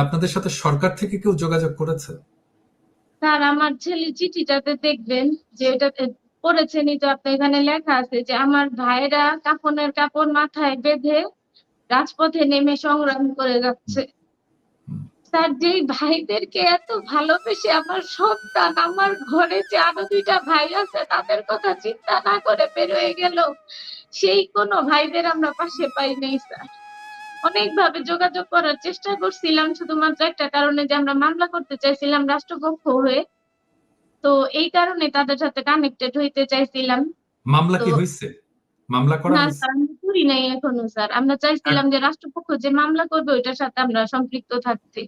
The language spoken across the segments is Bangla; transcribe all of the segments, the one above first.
আপনাদের সাথে সরকার থেকে কেউ যোগাযোগ করেছে? স্যার, আমার ছেলে চিঠিটাতে দেখবেন যে এটাতে পড়েছেনই তো, আপনি এখানে লেখা আছে যে আমার ভাইরা কাফনের কাপড় মাথায় বেঁধে রাজপথে নেমে সংগ্রাম করে হুম, যাচ্ছে। হুম। স্যার, যেই ভাইদেরকে এত ভালোবেসে আমার সন্তান আমার ঘরে যে আরো দুইটা ভাই আছে তাদের কথা চিন্তা না করে বের হয়ে গেল, সেই কোনো ভাইদের আমরা পাশে পাই নাই স্যার। অনেকভাবে যোগাযোগ করার চেষ্টা করছিলাম, শুধুমাত্র একটা কারণে যে আমরা মামলা করতে চাইছিলাম রাষ্ট্রপক্ষ হয়ে। তো এই কারণে তাদের সাথে কানেক্টেড হইতে চাইছিলাম। মামলা তো কি হয়েছে? মামলা করা না হয়েছে? স্যার, আমরা করি নাই এখনো স্যার। আমরা চাইছিলাম এক- যে রাষ্ট্রপক্ষ যে মামলা করবে ওইটার সাথে আমরা সম্পৃক্ত থাকতে।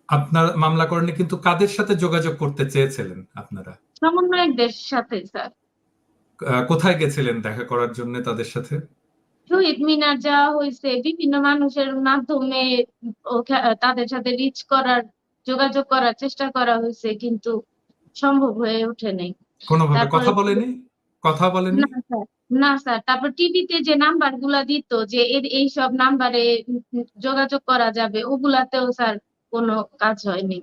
আপনার মামলা করেনি, কিন্তু কাদের সাথে যোগাযোগ করতে চেয়েছিলেন আপনারা? সমন্বয়কদের সাথে স্যার। কোথায় গেছিলেন দেখা করার জন্য তাদের সাথে? শহীদ মিনার যাওয়া হয়েছে, বিভিন্ন মানুষের মাধ্যমে তাদের সাথে রিচ করার, যোগাযোগ করার চেষ্টা করা হয়েছে, কিন্তু সম্ভব হয়ে ওঠে নাই। কোনোভাবে তারপরে কথা বলেনি? কথা বলেনি? না স্যার, না স্যার, তারপর টিভিতে যে নাম্বার গুলা দিত যে এই সব নাম্বারে যোগাযোগ করা যাবে, ওগুলাতেও স্যার কোনো কাজ হয়নি।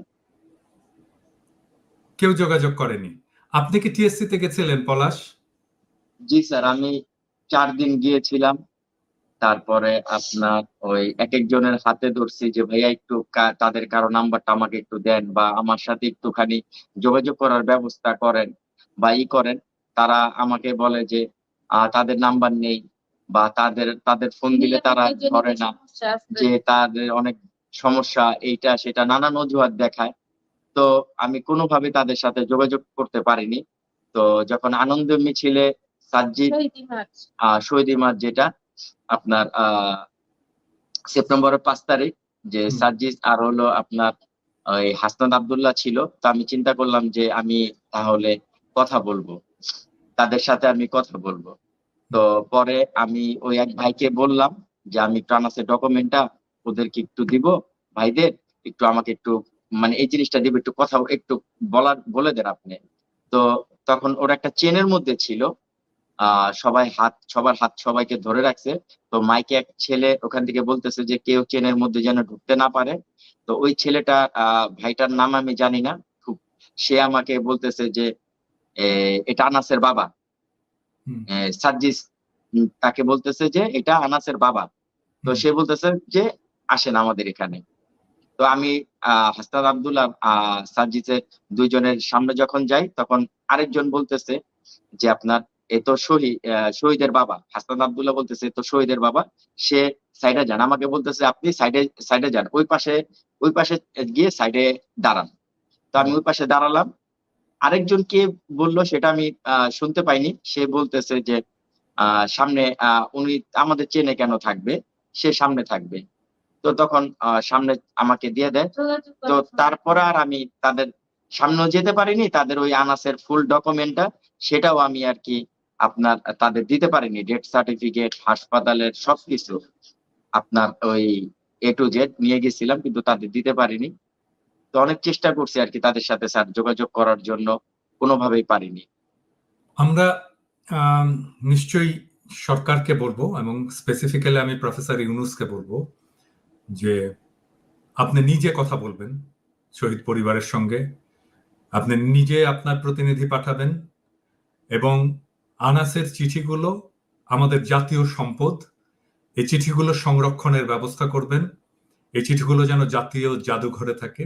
কেউ যোগাযোগ করেনি? আপনি কি টিএসসি তে গেছিলেন, পলাশ? জি স্যার, আমি 4 দিন গিয়েছিলাম। তারপরে আপনার ওই এক একজনের হাতে ধরছি যে ভাইয়া একটু তাদের কারো নাম্বারটা আমাকে একটু দেন বা আমার সাথে একটুখানি যোগাযোগ করার ব্যবস্থা করেন বা করেন। তারা আমাকে বলে যে তাদের নাম্বার নেই বা তাদের তাদের ফোন দিলে তারা নিয়মিত জনিত ধরে না, সমস্যা আছে। যে তাদের অনেক সমস্যা, এইটা সেটা নানান অজুহাত দেখায়। তো আমি কোনোভাবে তাদের সাথে যোগাযোগ করতে পারিনি। তো যখন আনন্দ মিছিলে সাজ্জিদ শহীদ মার্চ। শহীদ মার্চ, যেটা আপনার সেপ্টেম্বরের 5 তারিখ, যে হুম। সার্জিস আর হলো আপনার ওই হাসনাত আব্দুল্লাহ ছিল, তো আমি চিন্তা করলাম যে আমি তাহলে কথা বলবো, তাদের সাথে আমি কথা বলবো। তো পরে আমি ওই এক ভাইকে বললাম যে আমি একটু আনাসের ডকুমেন্টটা ওদেরকে একটু দিব, ভাইদের একটু আমাকে একটু মানে এই জিনিসটা দিব, একটু কথা একটু বলে দেন আপনি। তো তখন ওর একটা চেনের মধ্যে ছিল, সবার হাত সবাইকে ধরে রাখছে। তো মাইকে এক ছেলে ওখান থেকে বলতেছে যে কেউ চেনের মধ্যে যেন ঢুকতে না পারে। তো ওই ছেলেটা, ভাইটার নাম আমি জানি না খুব, সে আমাকে বলতেছে যে এটা আনাসের বাবা, হুম। সার্জিস তাকে বলতেছে যে এটা আনাসের বাবা। তো হুম। সে বলতেছে যে আসেন আমাদের এখানে। তো আমি হাসনাত আব্দুল্লাহ সার্জিসের দুইজনের সামনে যখন যাই, তখন আরেকজন বলতেছে যে আপনার এ তো শহীদের বাবা। হাসনাত আব্দুল্লাহ বলতেছে এ তো শহীদের বাবা, সে সাইডে যান। আমাকে বলতেছে আপনি সাইডে সাইডে যান, ওই পাশে গিয়ে সাইডে দাঁড়ান। তো আমি ওই পাশে দাঁড়ালাম। আরেকজন কে বললো সেটা আমি শুনতে পাইনি। সে বলতেছে যে সামনে, উনি আমাদের চেনে কেন থাকবে, সে সামনে থাকবে। তো তখন সামনে আমাকে দিয়ে দেয়। যোগাযোগ তো করা সম্ভব। তারপরে আর আমি তাদের সামনেও যেতে পারিনি, তাদের ওই আনাসের ফুল ডকুমেন্টটা সেটাও আমি আর কি আপনার তাদের দিতে পারিনি, ডেথ সার্টিফিকেট, হাসপাতালের সবকিছু আপনার ওই এ টু জেড নিয়ে গেছিলাম, কিন্তু তাদের দিতে পারিনি। তো অনেক চেষ্টা করছি আর কি তাদের সাথে স্যার যোগাযোগ করার জন্য, কোনোভাবেই পারিনি। আমরা আম, নিশ্চয়ই সরকারকে বলবো, এবং স্পেসিফিক্যালি আমি প্রফেসর ইউনুসকে বলবো যে আপনি নিজে কথা বলবেন শহীদ পরিবারের সঙ্গে। আপনি নিজে আপনার প্রতিনিধি পাঠাবেন, এবং আনাসের চিঠিগুলো আমাদের জাতীয় সম্পদ। এই চিঠিগুলো সংরক্ষণের ব্যবস্থা করবেন। এই চিঠিগুলো যেন জাতীয় জাদুঘরে থাকে।